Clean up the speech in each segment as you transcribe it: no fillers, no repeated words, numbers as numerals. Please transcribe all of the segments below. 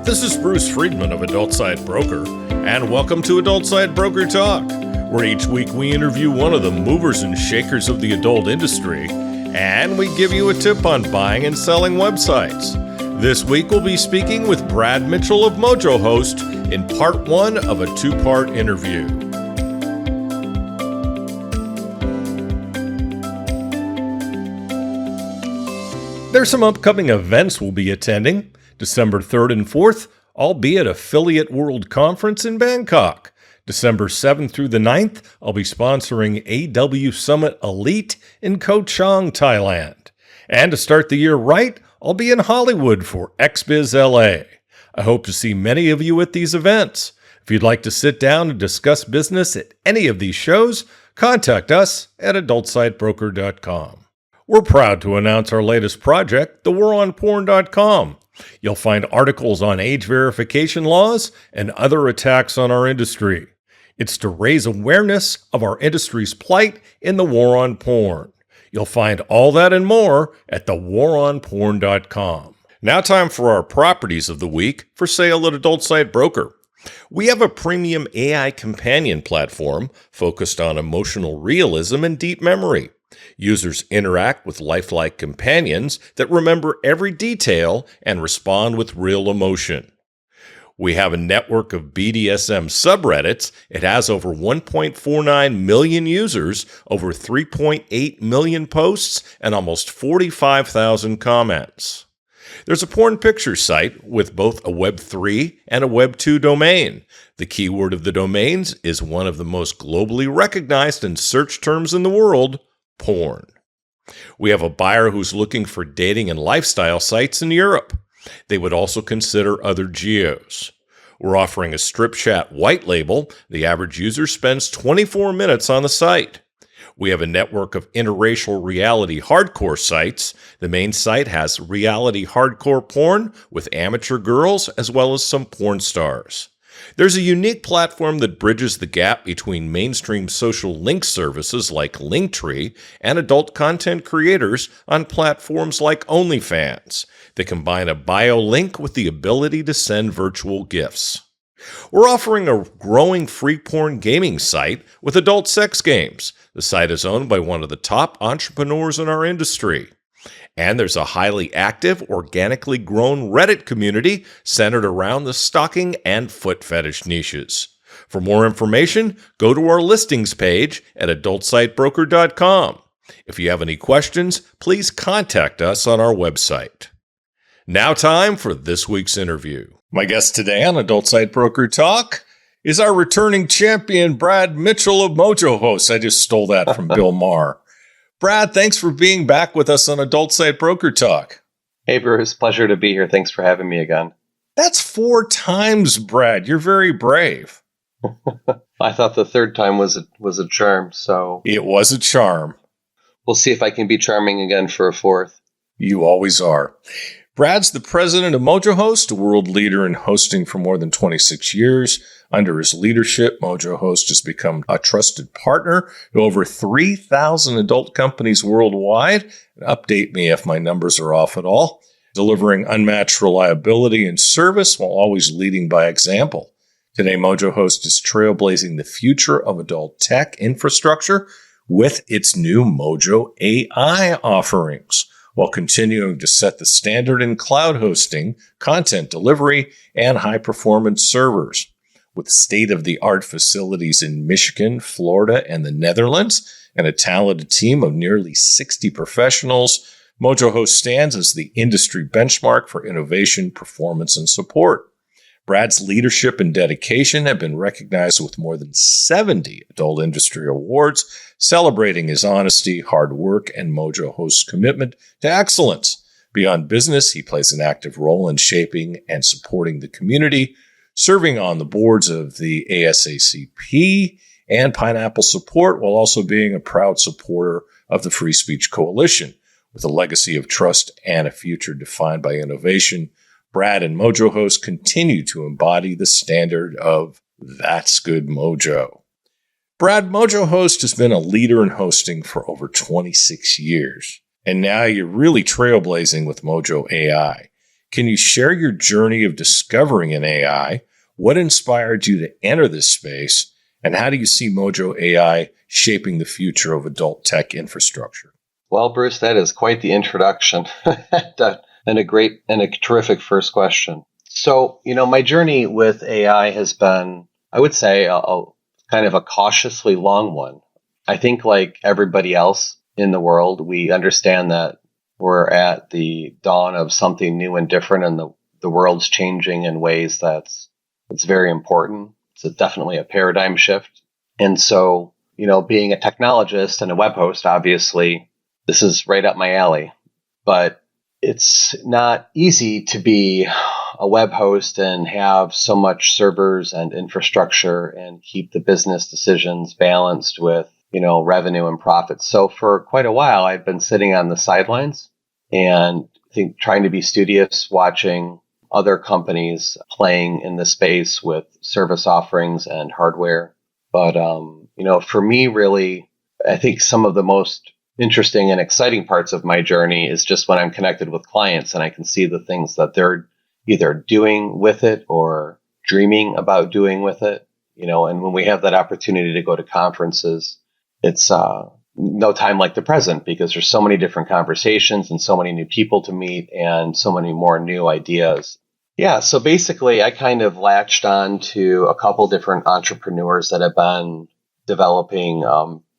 This is Bruce Friedman of Adult Side Broker, and welcome to Adult Side Broker Talk, where each week we interview one of the movers and shakers of the adult industry, and we give you a tip on buying and selling websites. This week we'll be speaking with Brad Mitchell of MojoHost in part one of a two-part interview. There's some upcoming events we'll be attending. December 3rd and 4th, I'll be at Affiliate World Conference in Bangkok. December 7th through the 9th, I'll be sponsoring AW Summit Elite in Koh Chang, Thailand. And to start the year right, I'll be in Hollywood for XBiz LA. I hope to see many of you at these events. If you'd like to sit down and discuss business at any of these shows, contact us at adultsidebroker.com. We're proud to announce our latest project, thewaronporn.com. You'll find articles on age verification laws and other attacks on our industry. It's to raise awareness of our industry's plight in the war on porn. You'll find all that and more at thewaronporn.com. Now time for our properties of the week for sale at Adult Side Broker. We have a premium AI companion platform focused on emotional realism and deep memory. Users interact with lifelike companions that remember every detail and respond with real emotion. We have a network of BDSM subreddits. It has over 1.49 million users, over 3.8 million posts, and almost 45,000 comments. There's a porn picture site with both a Web3 and a Web2 domain. The keyword of the domains is one of the most globally recognized and searched terms in the world, porn. We have a buyer who's looking for dating and lifestyle sites in Europe. They would also consider other geos. We're offering a strip chat white label. The average user spends 24 minutes on the site. We have a network of interracial reality hardcore sites. The main site has reality hardcore porn with amateur girls as well as some porn stars. There's a unique platform that bridges the gap between mainstream social link services like Linktree and adult content creators on platforms like OnlyFans. They combine a bio link with the ability to send virtual gifts. We're offering a growing free porn gaming site with adult sex games. The site is owned by one of the top entrepreneurs in our industry. And there's a highly active, organically grown Reddit community centered around the stalking and foot fetish niches. For more information, go to our listings page at adultsitebroker.com. If you have any questions, please contact us on our website. Now time for this week's interview. My guest today on Adult Side Broker Talk is our returning champion, Brad Mitchell of MojoHost. I just stole that from Bill Maher. Brad, thanks for being back with us on Adult Side Broker Talk. Hey, Bruce. Pleasure to be here. Thanks for having me again. That's 4 times, Brad. You're very brave. I thought the third time was a charm, so... It was a charm. We'll see if I can be charming again for a fourth. You always are. Brad's the president of MojoHost, a world leader in hosting for more than 26 years. Under his leadership, MojoHost has become a trusted partner to over 3,000 adult companies worldwide. Update me if my numbers are off at all. Delivering unmatched reliability and service while always leading by example. Today, MojoHost is trailblazing the future of adult tech infrastructure with its new MojoAI offerings, while continuing to set the standard in cloud hosting, content delivery, and high-performance servers. With state-of-the-art facilities in Michigan, Florida, and the Netherlands, and a talented team of nearly 60 professionals, MojoHost stands as the industry benchmark for innovation, performance, and support. Brad's leadership and dedication have been recognized with more than 70 adult industry awards, celebrating his honesty, hard work, and MojoHost's commitment to excellence. Beyond business, he plays an active role in shaping and supporting the community, serving on the boards of the ASACP and Pineapple Support, while also being a proud supporter of the Free Speech Coalition. With a legacy of trust and a future defined by innovation, Brad and MojoHost continue to embody the standard of That's Good Mojo. Brad, MojoHost has been a leader in hosting for over 26 years, and now you're really trailblazing with MojoAI. Can you share your journey of discovering an AI? What inspired you to enter this space? And how do you see MojoAI shaping the future of adult tech infrastructure? Well, Bruce, that is quite the introduction and a terrific first question. So, my journey with AI has been, I would say, a kind of a cautiously long one. I think like everybody else in the world, we understand that we're at the dawn of something new and different, and the world's changing in ways that's very important. It's definitely a paradigm shift. And so, being a technologist and a web host, obviously, this is right up my alley. But it's not easy to be a web host and have so much servers and infrastructure and keep the business decisions balanced with, revenue and profits. So for quite a while, I've been sitting on the sidelines and trying to be studious, watching other companies playing in the space with service offerings and hardware. But, for me, really, I think some of the most interesting and exciting parts of my journey is just when I'm connected with clients and I can see the things that they're either doing with it or dreaming about doing with it, and when we have that opportunity to go to conferences, it's no time like the present because there's so many different conversations and so many new people to meet and so many more new ideas. Yeah, so basically I kind of latched on to a couple different entrepreneurs that have been developing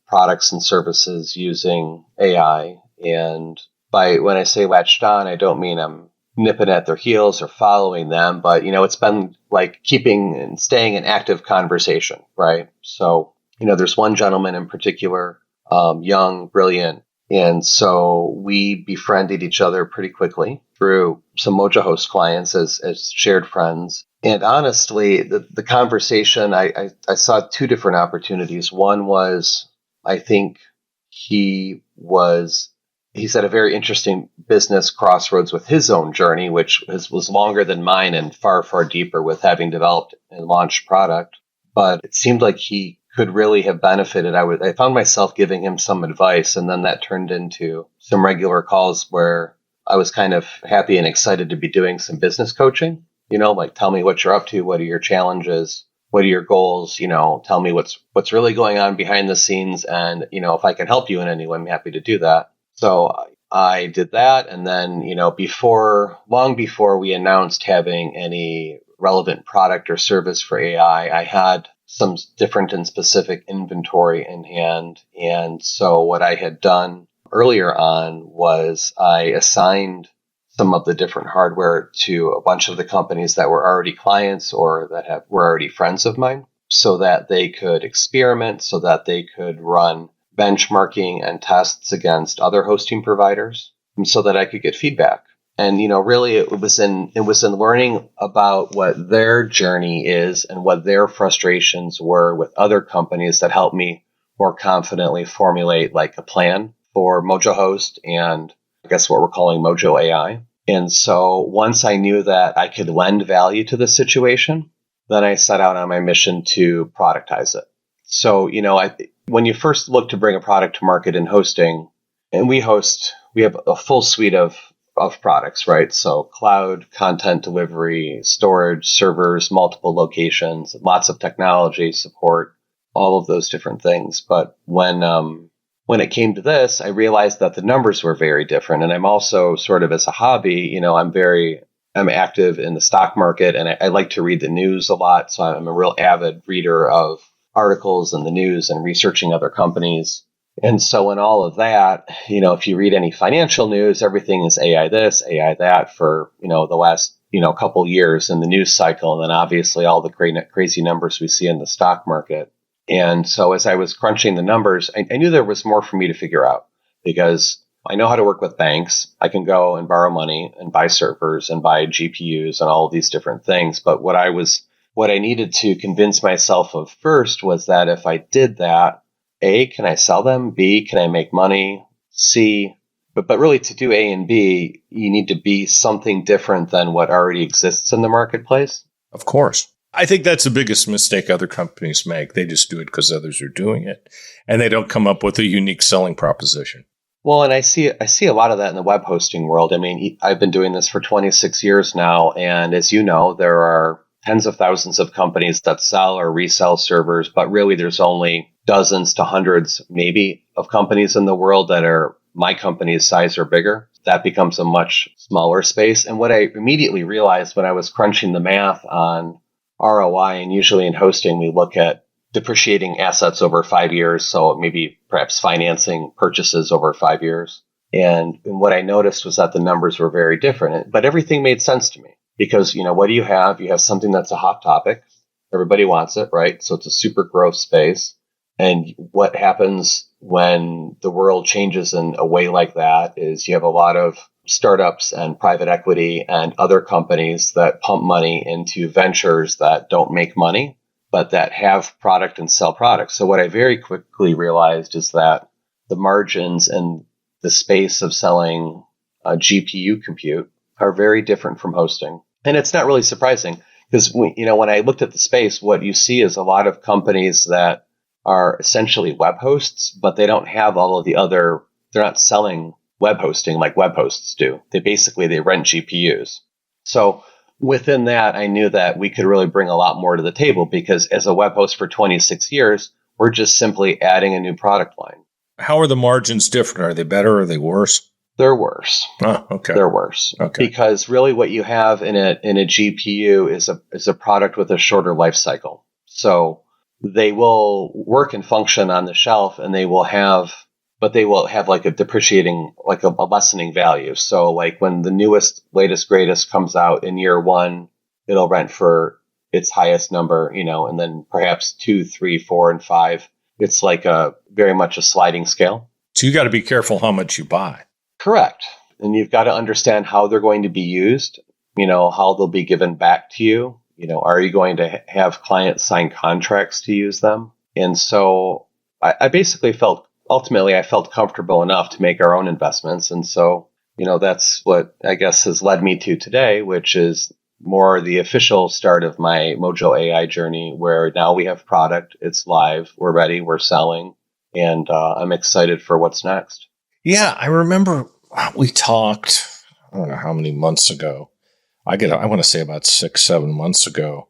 products and services using AI. And when I say latched on, I don't mean I'm nipping at their heels or following them, but it's been like keeping and staying in active conversation, right? So, there's one gentleman in particular, young, brilliant. And so we befriended each other pretty quickly through some MojoHost clients as shared friends. And honestly, the conversation, I saw two different opportunities. One was, I think he's at a very interesting business crossroads with his own journey, which was longer than mine and far, far deeper with having developed and launched product. But it seemed like he could really have benefited. I found myself giving him some advice, and then that turned into some regular calls where I was kind of happy and excited to be doing some business coaching, like tell me what you're up to, what are your challenges, what are your goals, tell me what's really going on behind the scenes, and if I can help you in any way, I'm happy to do that. So I did that, and then long before we announced having any relevant product or service for AI, I had some different and specific inventory in hand. And so what I had done earlier on was I assigned some of the different hardware to a bunch of the companies that were already clients or that were already friends of mine so that they could experiment, so that they could run benchmarking and tests against other hosting providers, and so that I could get feedback. And, really it was in learning about what their journey is and what their frustrations were with other companies that helped me more confidently formulate like a plan for MojoHost and I guess what we're calling MojoAI. And so once I knew that I could lend value to the situation, then I set out on my mission to productize it. So, when you first look to bring a product to market in hosting, and we have a full suite of products, right? So cloud, content delivery, storage, servers, multiple locations, lots of technology support, all of those different things. But when it came to this, I realized that the numbers were very different. And I'm also sort of as a hobby, I'm active in the stock market and I like to read the news a lot. So I'm a real avid reader of articles in the news and researching other companies. And so in all of that, if you read any financial news, everything is AI this, AI that for, the last, couple years in the news cycle. And then obviously all the crazy numbers we see in the stock market. And so as I was crunching the numbers, I knew there was more for me to figure out because I know how to work with banks. I can go and borrow money and buy servers and buy GPUs and all of these different things. But what I needed to convince myself of first was that if I did that, A, can I sell them? B, can I make money? C, but really to do A and B, you need to be something different than what already exists in the marketplace. Of course. I think that's the biggest mistake other companies make. They just do it because others are doing it, and they don't come up with a unique selling proposition. Well, and I see a lot of that in the web hosting world. I mean, I've been doing this for 26 years now, and as you know, there are tens of thousands of companies that sell or resell servers, but really there's only dozens to hundreds maybe of companies in the world that are my company's size or bigger. That becomes a much smaller space. And what I immediately realized when I was crunching the math on ROI, and usually in hosting, we look at depreciating assets over 5 years. So maybe perhaps financing purchases over 5 years. And what I noticed was that the numbers were very different, but everything made sense to me because, what do you have? You have something that's a hot topic. Everybody wants it, right? So it's a super growth space. And what happens when the world changes in a way like that is you have a lot of startups and private equity and other companies that pump money into ventures that don't make money, but that have product and sell products. So what I very quickly realized is that the margins and the space of selling GPU compute are very different from hosting. And it's not really surprising because when I looked at the space, what you see is a lot of companies that are essentially web hosts, but they don't have all of they're not selling web hosting like web hosts do. They rent GPUs. So within that, I knew that we could really bring a lot more to the table because as a web host for 26 years, we're just simply adding a new product line. How are the margins different? Are they better or are they worse? They're worse. Oh, okay. They're worse. Okay. Because really what you have in a GPU is a product with a shorter life cycle. So they will work and function on the shelf and they will have like a depreciating, like a lessening value. So like when the newest, latest, greatest comes out in year one, it'll rent for its highest number, and then perhaps 2, 3, 4, and 5. It's like very much a sliding scale. So you got to be careful how much you buy. Correct. And you've got to understand how they're going to be used, how they'll be given back to you. Are you going to have clients sign contracts to use them? And so I basically felt comfortable enough to make our own investments. And so, that's what I guess has led me to today, which is more the official start of my MojoAI journey, where now we have product, it's live, we're ready, we're selling, and I'm excited for what's next. Yeah, I remember we talked, I don't know how many months ago. I want to say about 6, 7 months ago.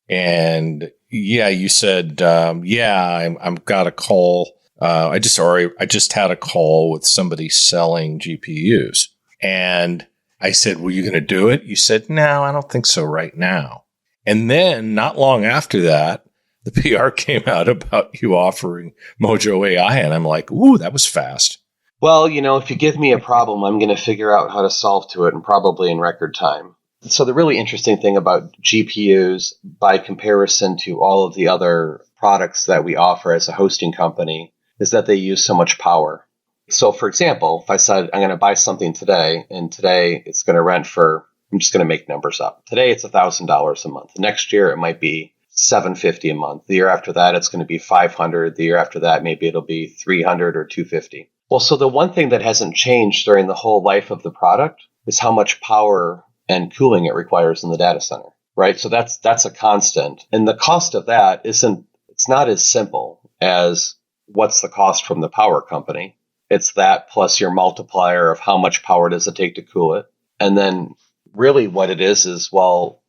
And yeah, you said, I've got a call. I just had a call with somebody selling GPUs. And I said, were you going to do it? You said, no, I don't think so right now. And then not long after that, the PR came out about you offering MojoAI. And I'm like, ooh, that was fast. Well, if you give me a problem, I'm going to figure out how to solve to it, and probably in record time. So the really interesting thing about GPUs by comparison to all of the other products that we offer as a hosting company is that they use so much power. So for example, if I said I'm going to buy something today, and today it's going to rent for, I'm just going to make numbers up. Today it's $1,000 a month. Next year it might be $750 a month. The year after that it's going to be $500. The year after that maybe it'll be $300 or $250. Well, so the one thing that hasn't changed during the whole life of the product is how much power and cooling it requires in the data center, right? So that's a constant. And the cost of that it's not as simple as what's the cost from the power company. It's that plus your multiplier of how much power does it take to cool it. And then really what it is, well,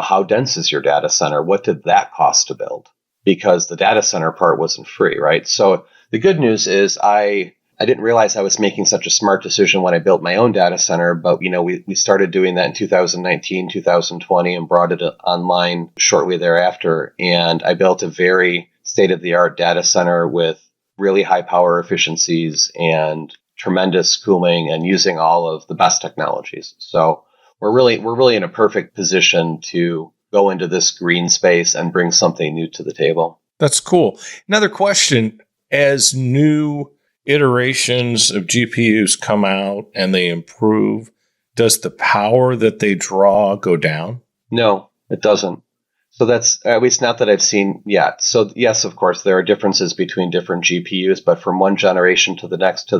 how dense is your data center? What did that cost to build? Because the data center part wasn't free, right? So the good news is I didn't realize I was making such a smart decision when I built my own data center, but we started doing that in 2019, 2020, and brought it online shortly thereafter. And I built a very state-of-the-art data center with really high power efficiencies and tremendous cooling, and using all of the best technologies. So we're really in a perfect position to go into this green space and bring something new to the table. That's cool. Another question: as new iterations of GPUs come out and they improve, does the power that they draw go down? No, it doesn't. So that's at least not that I've seen yet. So yes, of course, there are differences between different GPUs, but from one generation to the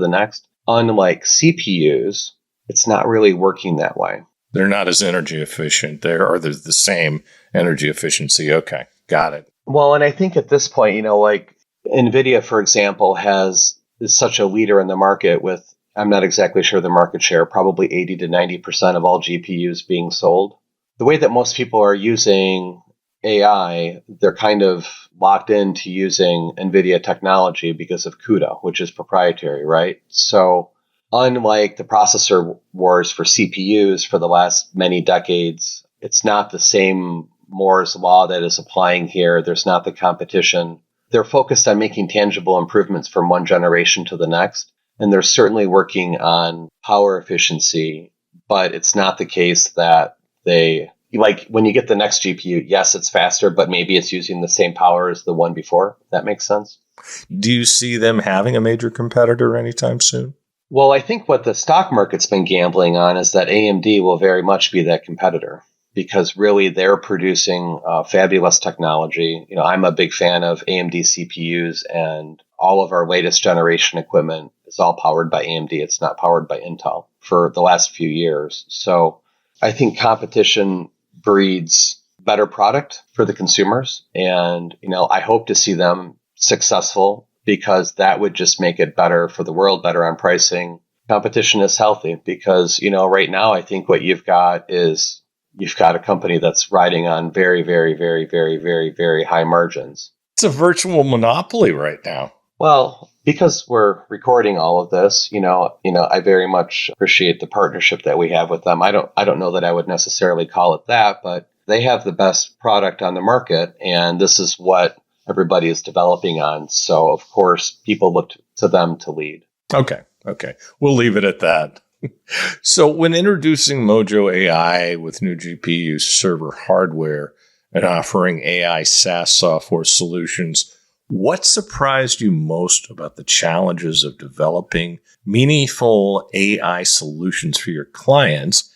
next, unlike CPUs, it's not really working that way. They're not as energy efficient. They're the same energy efficiency. Okay, got it. Well, and I think at this point, like NVIDIA, for example, has is such a leader in the market with, I'm not exactly sure the market share, probably 80 to 90% of all GPUs being sold. The way that most people are using AI, they're kind of locked into using NVIDIA technology because of CUDA, which is proprietary, right? So unlike the processor wars for CPUs for the last many decades, it's not the same Moore's law that is applying here. There's not the competition. They're focused on making tangible improvements from one generation to the next. And they're certainly working on power efficiency, but it's not the case that they, like when you get the next GPU, yes, it's faster, but maybe it's using the same power as the one before. If that makes sense. Do you see them having a major competitor anytime soon? Well, I think what the stock market's been gambling on is that AMD will very much be that competitor, because really they're producing fabulous technology. I'm a big fan of AMD CPUs, and all of our latest generation equipment is all powered by AMD. It's not powered by Intel for the last few years. So I think competition breeds better product for the consumers. And, I hope to see them successful, because that would just make it better for the world, better on pricing. Competition is healthy because, right now I think what you've got is you've got a company that's riding on very, very, very, very, very, very high margins. It's a virtual monopoly right now. Well, because we're recording all of this, I very much appreciate the partnership that we have with them. I don't know that I would necessarily call it that, but they have the best product on the market, and this is what everybody is developing on. So, of course, people look to them to lead. Okay. We'll leave it at that. So when introducing MojoAI with new GPU server hardware and offering AI SaaS software solutions, what surprised you most about the challenges of developing meaningful AI solutions for your clients?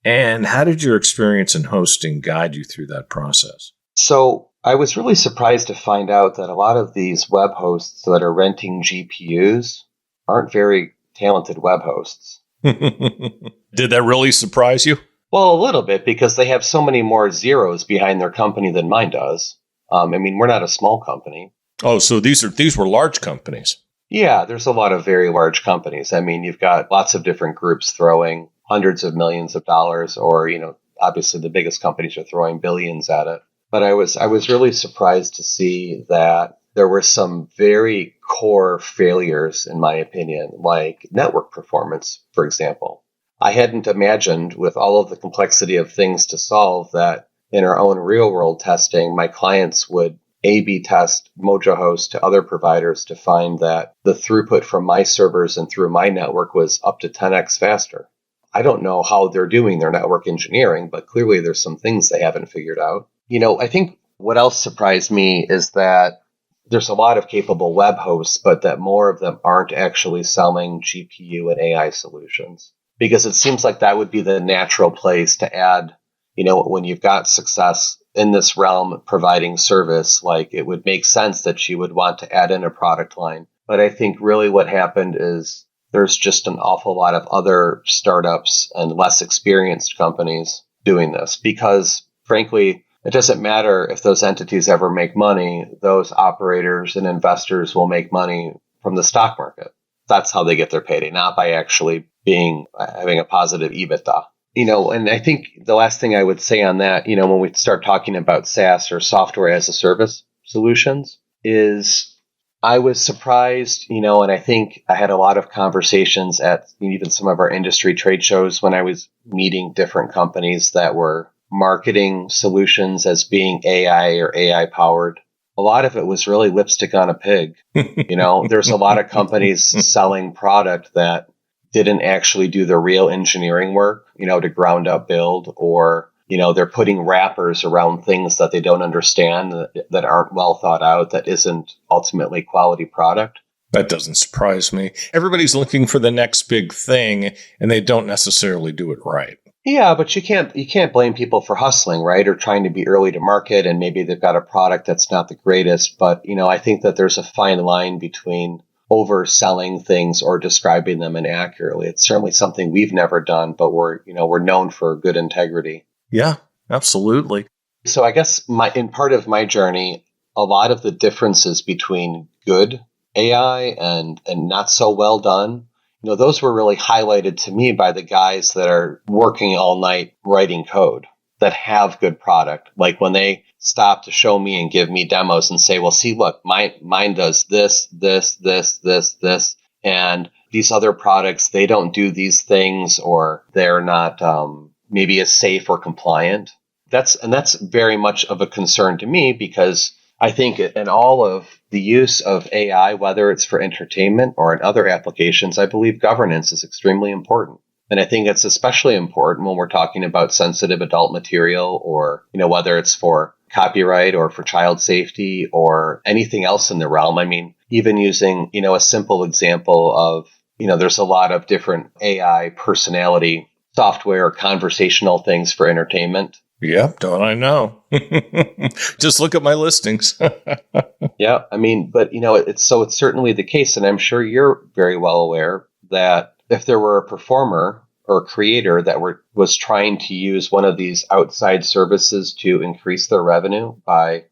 And how did your experience in hosting guide you through that process? So I was really surprised to find out that a lot of these web hosts that are renting GPUs aren't very talented web hosts. Did that really surprise you? Well, a little bit, because they have so many more zeros behind their company than mine does. We're not a small company. Oh, so these were large companies. Yeah, there's a lot of very large companies. You've got lots of different groups throwing hundreds of millions of dollars, or, obviously the biggest companies are throwing billions at it. But I was really surprised to see that there were some very core failures, in my opinion, like network performance, for example. I hadn't imagined, with all of the complexity of things to solve, that in our own real world testing, my clients would A/B test MojoHost to other providers to find that the throughput from my servers and through my network was up to 10x faster. I don't know how they're doing their network engineering, but clearly there's some things they haven't figured out. I think what else surprised me is that there's a lot of capable web hosts, but that more of them aren't actually selling GPU and AI solutions. Because it seems like that would be the natural place to add, when you've got success in this realm providing service, like it would make sense that you would want to add in a product line. But I think really what happened is there's just an awful lot of other startups and less experienced companies doing this, because frankly, it doesn't matter if those entities ever make money. Those operators and investors will make money from the stock market. That's how they get their payday, not by actually having a positive EBITDA. And I think the last thing I would say on that, when we start talking about SaaS or software as a service solutions, is I was surprised, and I think I had a lot of conversations at even some of our industry trade shows when I was meeting different companies that were marketing solutions as being AI or AI powered. A lot of it was really lipstick on a pig. There's a lot of companies selling product that didn't actually do the real engineering work, to ground up build, or, they're putting wrappers around things that they don't understand, that aren't well thought out, that isn't ultimately quality product. That doesn't surprise me. Everybody's looking for the next big thing, and they don't necessarily do it right. Yeah, but you can't blame people for hustling, right? Or trying to be early to market, and maybe they've got a product that's not the greatest. But, I think that there's a fine line between overselling things or describing them inaccurately. It's certainly something we've never done, but we're known for good integrity. Yeah, absolutely. So I guess in part of my journey, a lot of the differences between good AI and not so well done, those were really highlighted to me by the guys that are working all night writing code that have good product. Like when they stop to show me and give me demos and say, well, see, look, mine does this, and these other products, they don't do these things, or they're not maybe as safe or compliant. That's very much of a concern to me, because I think in all of the use of AI, whether it's for entertainment or in other applications, I believe governance is extremely important. And I think it's especially important when we're talking about sensitive adult material, or, whether it's for copyright or for child safety or anything else in the realm. I mean, even using, a simple example of, there's a lot of different AI personality software or conversational things for entertainment. Yep, don't I know? Just look at my listings. Yeah, I mean, but it's certainly the case, and I'm sure you're very well aware that if there were a performer or a creator that was trying to use one of these outside services to increase their revenue by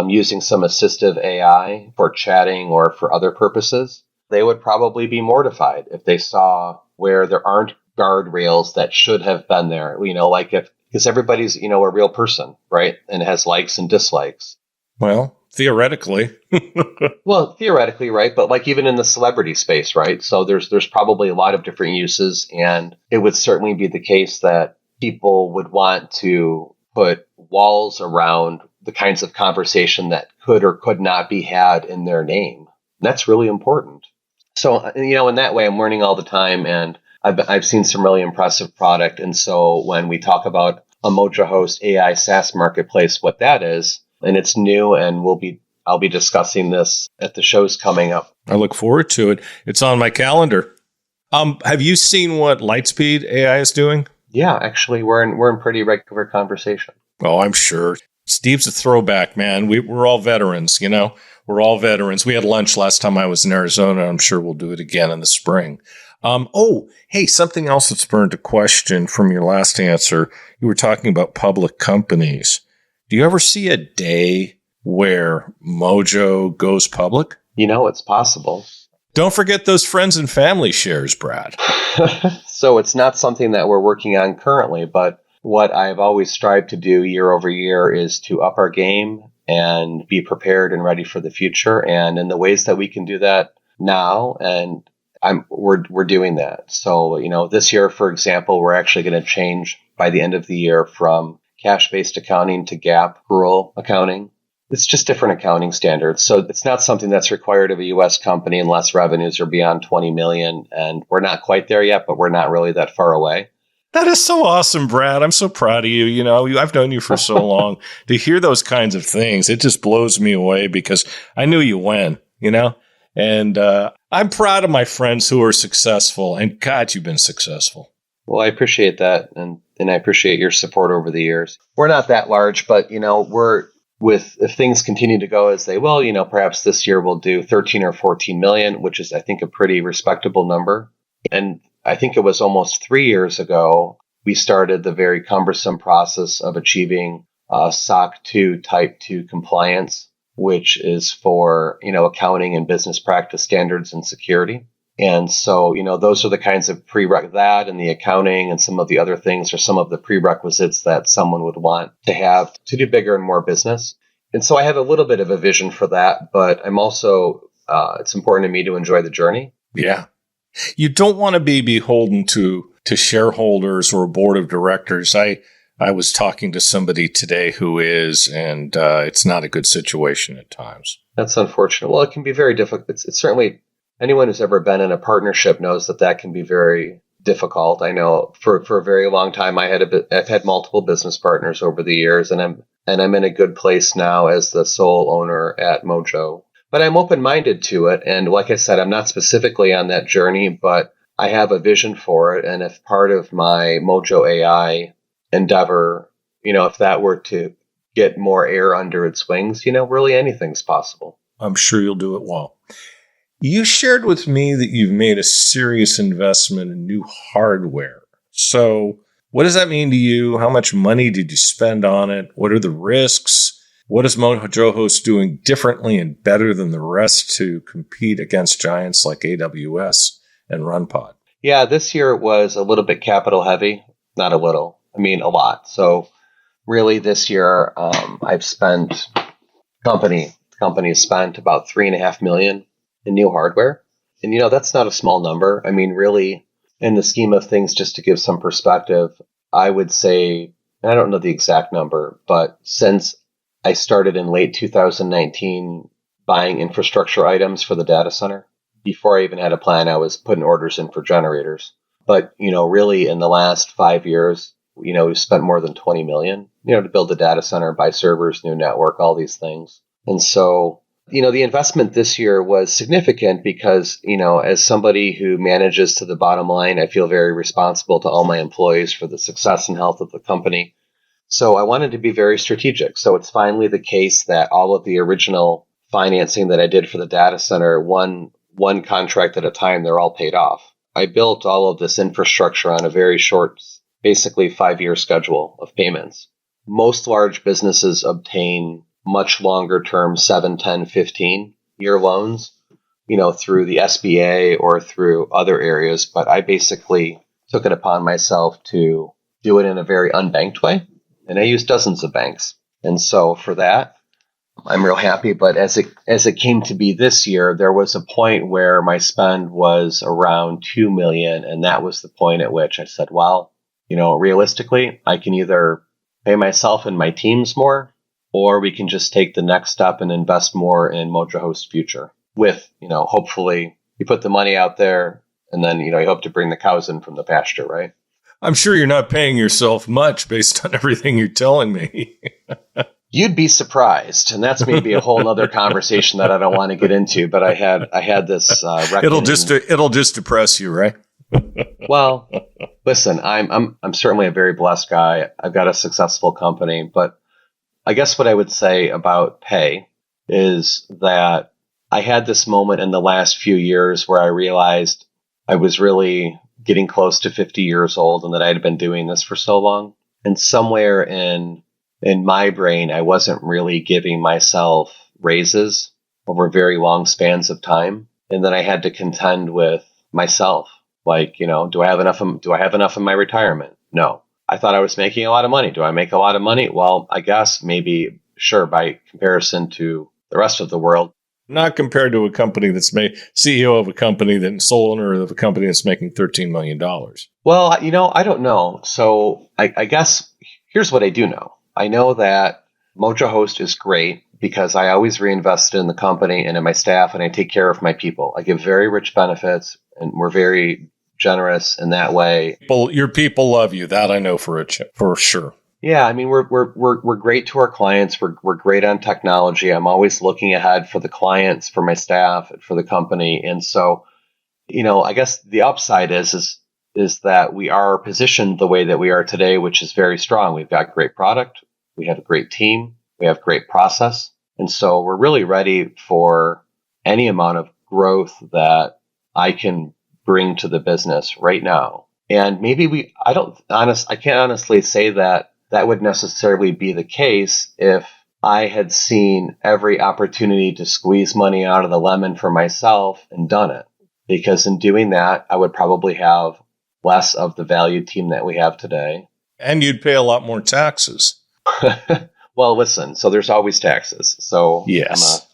using some assistive AI for chatting or for other purposes, they would probably be mortified if they saw where there aren't guardrails that should have been there. Because everybody's, a real person, right? And has likes and dislikes. Well, theoretically. Well, theoretically, right? But like even in the celebrity space, right? So there's probably a lot of different uses, and it would certainly be the case that people would want to put walls around the kinds of conversation that could or could not be had in their name. That's really important. So, in that way, I'm learning all the time, and I've seen some really impressive product. And so when we talk about a MojoHost AI SaaS marketplace, what that is, and it's new, and I'll be discussing this at the shows coming up. I look forward to it. It's on my calendar. Have you seen what Lightspeed AI is doing? Yeah, actually, we're in pretty regular conversation. Oh, I'm sure. Steve's a throwback, man. We're all veterans, We're all veterans. We had lunch last time I was in Arizona. I'm sure we'll do it again in the spring. Hey, something else that spurred a question from your last answer. You were talking about public companies. Do you ever see a day where Mojo goes public? It's possible. Don't forget those friends and family shares, Brad. So it's not something that we're working on currently, but what I've always strived to do year over year is to up our game and be prepared and ready for the future. And in the ways that we can do that now, and we're doing that. So, this year, for example, we're actually going to change by the end of the year from cash-based accounting to GAAP accrual accounting. It's just different accounting standards. So it's not something that's required of a U.S. company unless revenues are beyond 20 million. And we're not quite there yet, but we're not really that far away. That is so awesome, Brad. I'm so proud of you. I've known you for so long. To hear those kinds of things, it just blows me away, because I knew you when, And I'm proud of my friends who are successful. And God, you've been successful. Well, I appreciate that. And I appreciate your support over the years. We're not that large, but, if things continue to go as they will, perhaps this year we'll do 13 or 14 million, which is, I think, a pretty respectable number. And I think it was almost 3 years ago, we started the very cumbersome process of achieving SOC 2 Type 2 compliance, which is for, accounting and business practice standards and security. And so, those are the kinds of that and the accounting and some of the other things are some of the prerequisites that someone would want to have to do bigger and more business. And so I have a little bit of a vision for that, but I'm also, it's important to me to enjoy the journey. Yeah. You don't want to be beholden to shareholders or a board of directors. I was talking to somebody today who is, and it's not a good situation at times. That's unfortunate. Well, it can be very difficult. It's certainly, anyone who's ever been in a partnership knows that can be very difficult. I know for a very long time, I've had multiple business partners over the years, and I'm in a good place now as the sole owner at Mojo. But I'm open-minded to it. And like I said, I'm not specifically on that journey, but I have a vision for it. And if part of my MojoAI endeavor, if that were to get more air under its wings, really anything's possible. I'm sure you'll do it well. You shared with me that you've made a serious investment in new hardware. So what does that mean to you? How much money did you spend on it? What are the risks? What is MojoHost doing differently and better than the rest to compete against giants like AWS and RunPod? Yeah, this year it was a little bit capital heavy. Not a little. I mean, a lot. So really this year, I've spent, the company has spent about $3.5 million in new hardware. And, that's not a small number. I mean, really, in the scheme of things, just to give some perspective, I would say, and I don't know the exact number, but since I started in late 2019 buying infrastructure items for the data center, before I even had a plan, I was putting orders in for generators. But, really in the last 5 years, we've spent more than 20 million, to build the data center, buy servers, new network, all these things. And so, the investment this year was significant because, as somebody who manages to the bottom line, I feel very responsible to all my employees for the success and health of the company. So I wanted to be very strategic. So it's finally the case that all of the original financing that I did for the data center, one contract at a time, they're all paid off. I built all of this infrastructure on a very short, basically 5-year schedule of payments. Most large businesses obtain much longer term 7, 10, 15-year loans, through the SBA or through other areas. But I basically took it upon myself to do it in a very unbanked way. And I used dozens of banks. And so for that, I'm real happy. But as it came to be this year, there was a point where my spend was around $2 million. And that was the point at which I said, well, realistically, I can either pay myself and my teams more, or we can just take the next step and invest more in MojoHost's future with, hopefully you put the money out there and then, you hope to bring the cows in from the pasture, right? I'm sure you're not paying yourself much based on everything you're telling me. You'd be surprised. And that's maybe a whole other conversation that I don't want to get into, but I had this reckoning. It'll just depress you, right? Well, listen, I'm certainly a very blessed guy. I've got a successful company, but I guess what I would say about pay is that I had this moment in the last few years where I realized I was really getting close to 50 years old and that I had been doing this for so long. And somewhere in my brain, I wasn't really giving myself raises over very long spans of time. And then I had to contend with myself. Like, do I have enough in my retirement? No. I thought I was making a lot of money. Do I make a lot of money? Well, I guess maybe, sure, by comparison to the rest of the world. Not compared to a company that's CEO of a company that sole owner of a company that's making $13 million. Well, I don't know. So I guess here's what I do know. I know that MojoHost is great because I always reinvested in the company and in my staff, and I take care of my people. I give very rich benefits, and we're very generous in that way. Your people love you. That I know for sure. Yeah, I mean, we're great to our clients. We're great on technology. I'm always looking ahead for the clients, for my staff, and for the company. And so, I guess the upside is that we are positioned the way that we are today, which is very strong. We've got great product. We have a great team. We have great process. And so we're really ready for any amount of growth that I can bring to the business right now. And maybe I can't honestly say that would necessarily be the case if I had seen every opportunity to squeeze money out of the lemon for myself and done it. Because in doing that, I would probably have less of the valued team that we have today. And you'd pay a lot more taxes. Well, listen, so there's always taxes. So yes.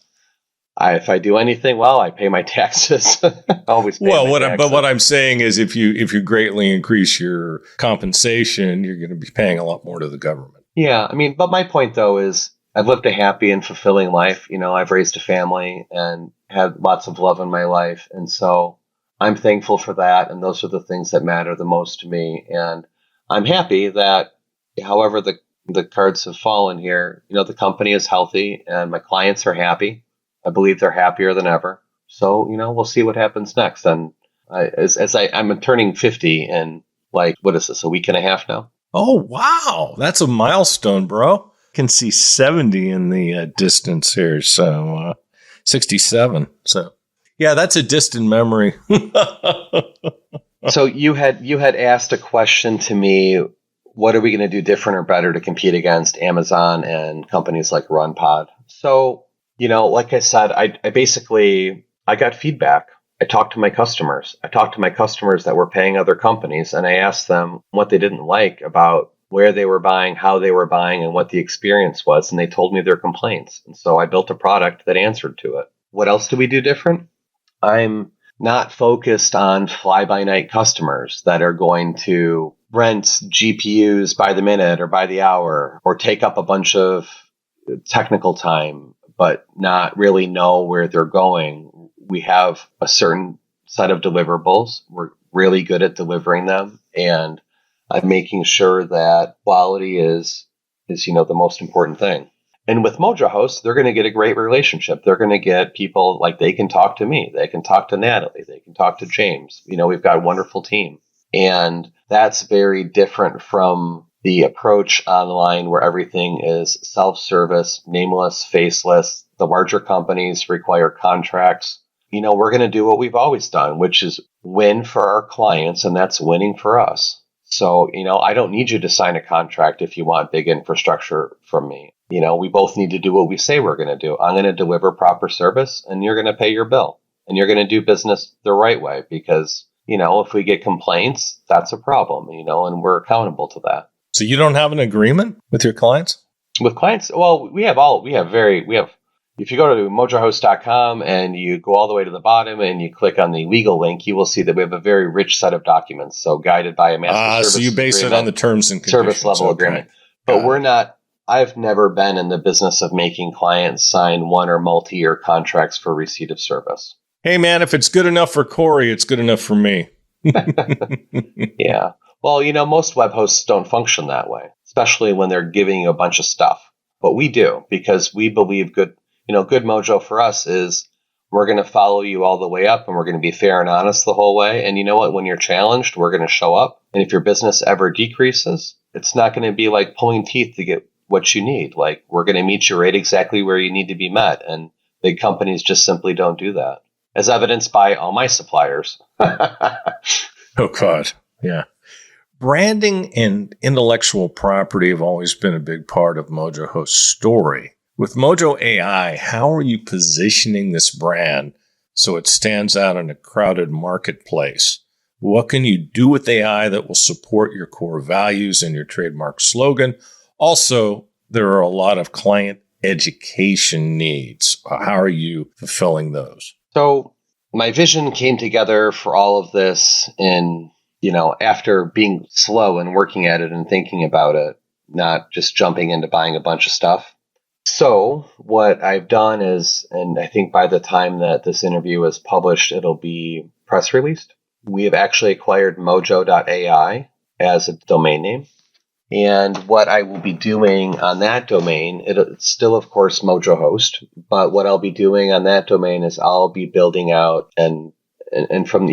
If I do anything, well, I pay my taxes. Always pay my taxes. But what I'm saying is if you greatly increase your compensation, you're going to be paying a lot more to the government. Yeah, I mean, but my point, though, is I've lived a happy and fulfilling life. I've raised a family and had lots of love in my life. And so I'm thankful for that. And those are the things that matter the most to me. And I'm happy that however the cards have fallen here, the company is healthy and my clients are happy. I believe they're happier than ever. So, we'll see what happens next. And I'm turning 50 in what is this, a week and a half now? Oh, wow. That's a milestone, bro. I can see 70 in the distance here. So 67. So, yeah, that's a distant memory. So you had asked a question to me what are we going to do different or better to compete against Amazon and companies like RunPod? So, like I said, I got feedback. I talked to my customers. I talked to my customers that were paying other companies, and I asked them what they didn't like about where they were buying, how they were buying, and what the experience was. And they told me their complaints. And so I built a product that answered to it. What else do we do different? I'm not focused on fly-by-night customers that are going to rent GPUs by the minute or by the hour or take up a bunch of technical time, but not really know where they're going. We have a certain set of deliverables. We're really good at delivering them, and I'm making sure that quality is the most important thing. And with MojoHost, they're going to get a great relationship. They're going to get people like they can talk to me. They can talk to Natalie. They can talk to James. We've got a wonderful team. And that's very different from the approach online where everything is self-service, nameless, faceless. The larger companies require contracts. We're going to do what we've always done, which is win for our clients, and that's winning for us. So, I don't need you to sign a contract if you want big infrastructure from me. We both need to do what we say we're going to do. I'm going to deliver proper service, and you're going to pay your bill, and you're going to do business the right way because, if we get complaints, that's a problem, and we're accountable to that. So you don't have an agreement with your clients? With clients, well, if you go to mojohost.com and you go all the way to the bottom and you click on the legal link, you will see that we have a very rich set of documents. So guided by a master service so you base it on the terms and conditions. Service level agreement. But I've never been in the business of making clients sign one or multi-year contracts for receipt of service. Hey, man, if it's good enough for Corey, it's good enough for me. Yeah. Well, most web hosts don't function that way, especially when they're giving you a bunch of stuff. But we do, because we believe good Mojo for us is we're going to follow you all the way up, and we're going to be fair and honest the whole way. And you know what? When you're challenged, we're going to show up. And if your business ever decreases, it's not going to be like pulling teeth to get what you need. Like, we're going to meet you right exactly where you need to be met. And big companies just simply don't do that, as evidenced by all my suppliers. Oh, God. Yeah. Branding and intellectual property have always been a big part of MojoHost's story. With MojoAI, how are you positioning this brand so it stands out in a crowded marketplace? What can you do with AI that will support your core values and your trademark slogan? Also, there are a lot of client education needs. How are you fulfilling those? So my vision came together for all of this after being slow and working at it and thinking about it, not just jumping into buying a bunch of stuff. So what I've done is, and I think by the time that this interview is published, it'll be press released. We have actually acquired mojo.ai as a domain name. And what I will be doing on that domain, it's still, of course, MojoHost, but what I'll be doing on that domain is I'll be building out, and from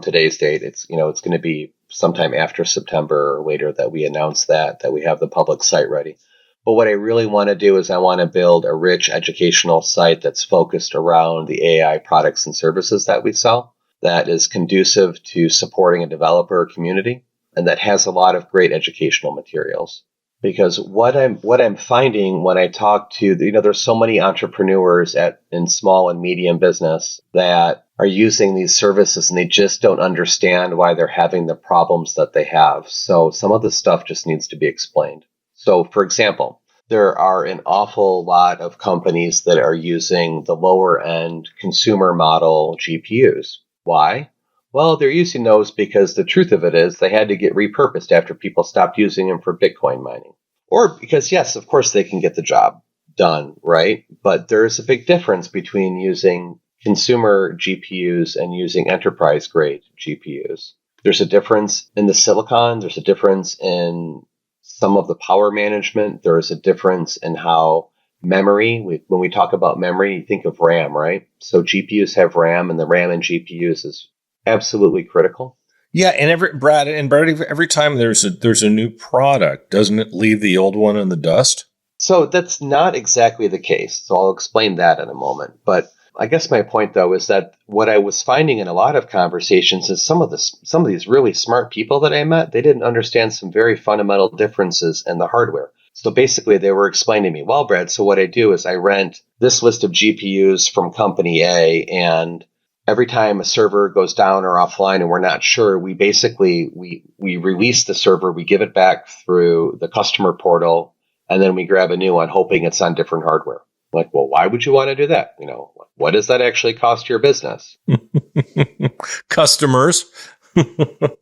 today's date, it's going to be sometime after September or later that we announce that we have the public site ready. But what I really want to do is I want to build a rich educational site that's focused around the AI products and services that we sell, that is conducive to supporting a developer community, and that has a lot of great educational materials. Because what I'm finding when I talk to, there's so many entrepreneurs in small and medium business that are using these services and they just don't understand why they're having the problems that they have. So some of this stuff just needs to be explained. So, for example, there are an awful lot of companies that are using the lower end consumer model GPUs. Why? Well, they're using those because the truth of it is they had to get repurposed after people stopped using them for Bitcoin mining. Or because, yes, of course, they can get the job done, right? But there's a big difference between using consumer GPUs and using enterprise grade GPUs. There's a difference in the silicon. There's a difference in some of the power management. There is a difference in how memory, when we talk about memory, you think of RAM, right? So GPUs have RAM, and the RAM in GPUs is absolutely critical. Yeah, and every time there's a new product, doesn't it leave the old one in the dust? So that's not exactly the case. So I'll explain that in a moment. But I guess my point, though, is that what I was finding in a lot of conversations is some of these really smart people that I met, they didn't understand some very fundamental differences in the hardware. So basically, they were explaining to me, well, Brad, so what I do is I rent this list of GPUs from company A, and every time a server goes down or offline and we're not sure, we basically we release the server, we give it back through the customer portal, and then we grab a new one, hoping it's on different hardware. Like, well, why would you want to do that? What does that actually cost your business? Customers.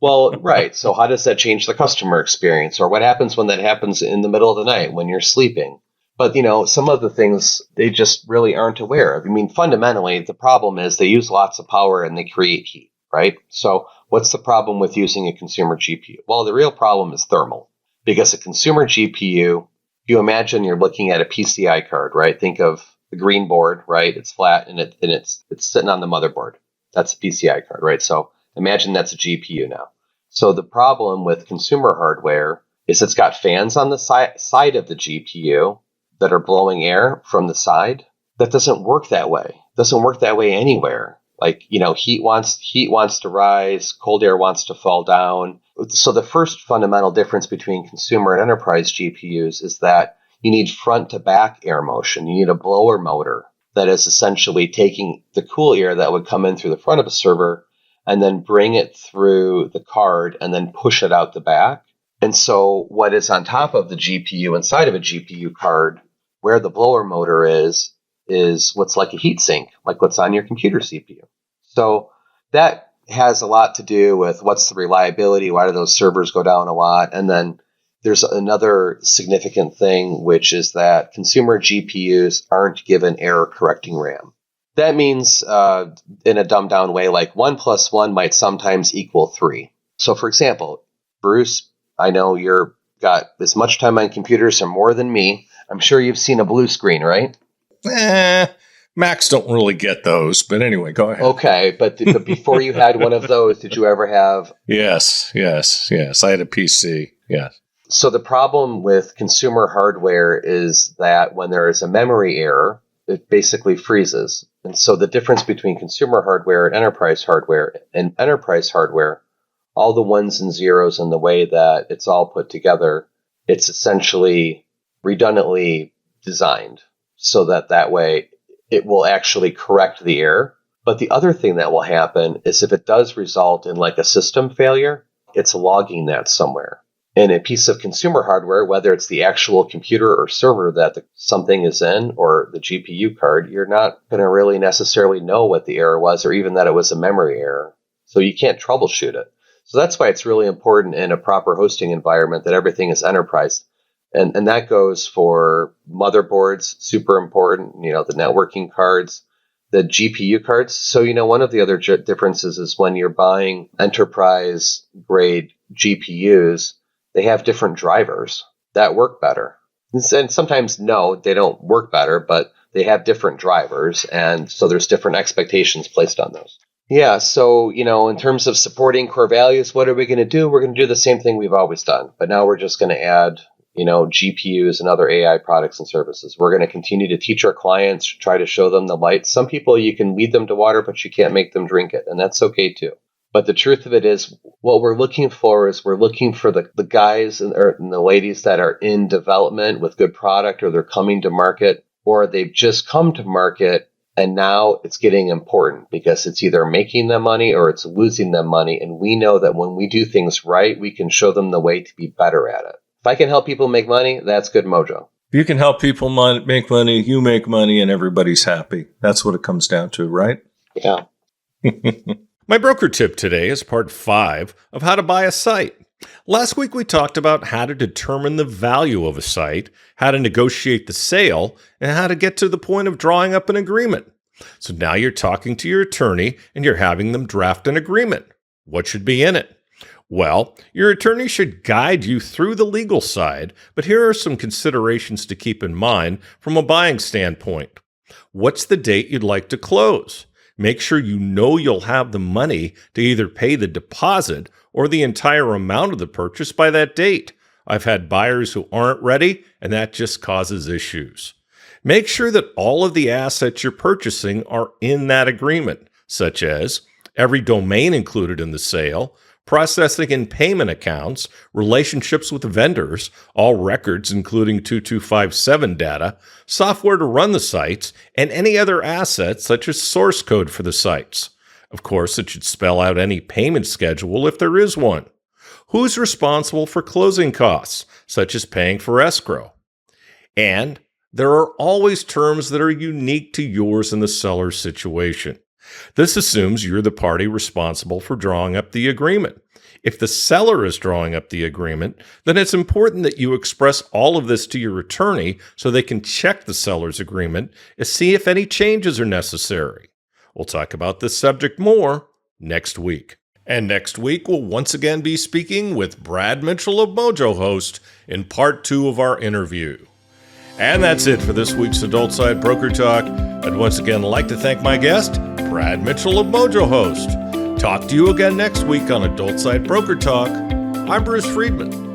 Well, right. So how does that change the customer experience? Or what happens when that happens in the middle of the night when you're sleeping? But, some of the things they just really aren't aware of. I mean, fundamentally, the problem is they use lots of power and they create heat, right? So what's the problem with using a consumer GPU? Well, the real problem is thermal. Because a consumer GPU, you imagine you're looking at a PCI card, right? Think of the green board, right? It's flat and it's sitting on the motherboard. That's a PCI card, right? So imagine that's a GPU now. So the problem with consumer hardware is it's got fans on the side of the GPU that are blowing air from the side. That doesn't work that way. It doesn't work that way anywhere. Like, heat wants to rise, cold air wants to fall down. So the first fundamental difference between consumer and enterprise GPUs is that you need front to back air motion. You need a blower motor that is essentially taking the cool air that would come in through the front of a server and then bring it through the card and then push it out the back. And so what is on top of the GPU inside of a GPU card, where the blower motor is what's like a heat sink, like what's on your computer CPU. So that has a lot to do with what's the reliability, why do those servers go down a lot, and then there's another significant thing, which is that consumer GPUs aren't given error-correcting RAM. That means, in a dumbed-down way, like 1 + 1 might sometimes equal 3. So, for example, Bruce, I know you've got as much time on computers or more than me. I'm sure you've seen a blue screen, right? Macs don't really get those, but anyway, go ahead. Okay, but before you had one of those, did you ever have? Yes. I had a PC, yes. So the problem with consumer hardware is that when there is a memory error, it basically freezes. And so the difference between consumer hardware and enterprise hardware, all the ones and zeros and the way that it's all put together, it's essentially redundantly designed so that way it will actually correct the error. But the other thing that will happen is if it does result in like a system failure, it's logging that somewhere. In a piece of consumer hardware, whether it's the actual computer or server that something is in or the GPU card, you're not going to really necessarily know what the error was or even that it was a memory error. So you can't troubleshoot it. So that's why it's really important in a proper hosting environment that everything is enterprise. And that goes for motherboards, super important, the networking cards, the GPU cards. So, one of the other differences is when you're buying enterprise grade GPUs, they have different drivers that work better. And sometimes, no, they don't work better, but they have different drivers. And so there's different expectations placed on those. Yeah. So, in terms of supporting core values, what are we going to do? We're going to do the same thing we've always done. But now we're just going to add, GPUs and other AI products and services. We're going to continue to teach our clients, try to show them the light. Some people, you can lead them to water, but you can't make them drink it. And that's okay, too. But the truth of it is, what we're looking for is we're looking for the guys and the ladies that are in development with good product, or they're coming to market, or they've just come to market, and now it's getting important because it's either making them money or it's losing them money. And we know that when we do things right, we can show them the way to be better at it. If I can help people make money, that's good mojo. You can help people make money, you make money, and everybody's happy. That's what it comes down to, right? Yeah. My broker tip today is part 5 of how to buy a site. Last week, we talked about how to determine the value of a site, how to negotiate the sale, and how to get to the point of drawing up an agreement. So now you're talking to your attorney and you're having them draft an agreement. What should be in it? Well, your attorney should guide you through the legal side, but here are some considerations to keep in mind from a buying standpoint. What's the date you'd like to close? Make sure you know you'll have the money to either pay the deposit or the entire amount of the purchase by that date. I've had buyers who aren't ready, and that just causes issues. Make sure that all of the assets you're purchasing are in that agreement, such as every domain included in the sale, processing and payment accounts, relationships with vendors, all records including 2257 data, software to run the sites, and any other assets such as source code for the sites. Of course, it should spell out any payment schedule if there is one. Who's responsible for closing costs, such as paying for escrow? And there are always terms that are unique to yours and the seller's situation. This assumes you're the party responsible for drawing up the agreement. If the seller is drawing up the agreement, then it's important that you express all of this to your attorney so they can check the seller's agreement and see if any changes are necessary. We'll talk about this subject more next week. And next week, we'll once again be speaking with Brad Mitchell of MojoHost in part 2 of our interview. And that's it for this week's Adult Side Broker Talk. I'd once again like to thank my guest, Brad Mitchell of MojoHost. Talk to you again next week on Adult Side Broker Talk. I'm Bruce Friedman.